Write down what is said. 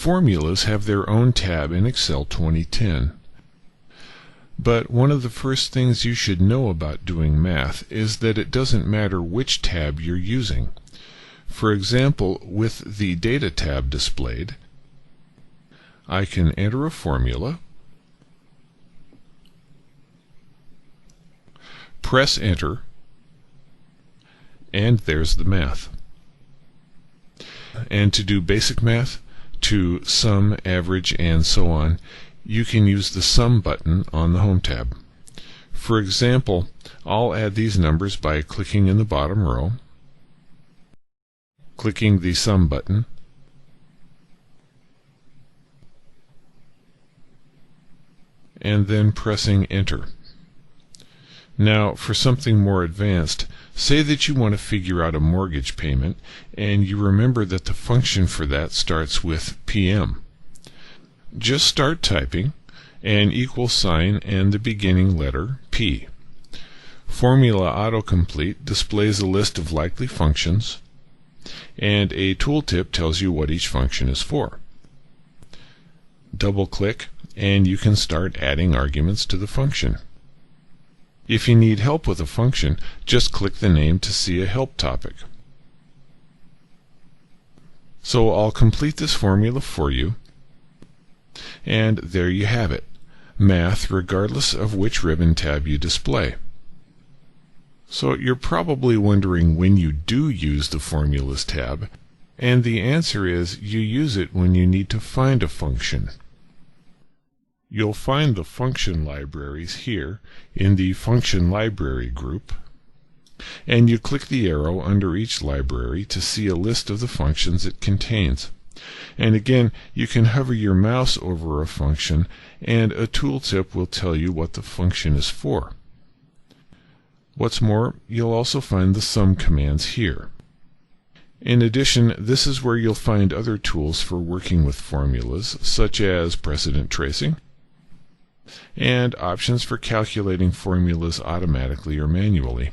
Formulas have their own tab in Excel 2010. But one of the first things you should know about doing math is that it doesn't matter which tab you're using. For example, with the Data tab displayed, I can enter a formula, press Enter, and there's the math. And to do basic math, to sum, average, and so on, you can use the Sum button on the Home tab. For example, I'll add these numbers by clicking in the bottom row, clicking the Sum button, and then pressing Enter. Now, for something more advanced, say that you want to figure out a mortgage payment, and you remember that the function for that starts with PM. Just start typing an equal sign and the beginning letter P. Formula Autocomplete displays a list of likely functions, and a tooltip tells you what each function is for. Double-click, and you can start adding arguments to the function. If you need help with a function, just click the name to see a help topic. So I'll complete this formula for you, and there you have it. Math regardless of which ribbon tab you display. So you're probably wondering when you do use the Formulas tab, and the answer is you use it when you need to find a function. You'll find the function libraries here in the Function Library group, and you click the arrow under each library to see a list of the functions it contains. And again, you can hover your mouse over a function, and a tooltip will tell you what the function is for. What's more, you'll also find the sum commands here. In addition, this is where you'll find other tools for working with formulas, such as precedent tracing, and options for calculating formulas automatically or manually.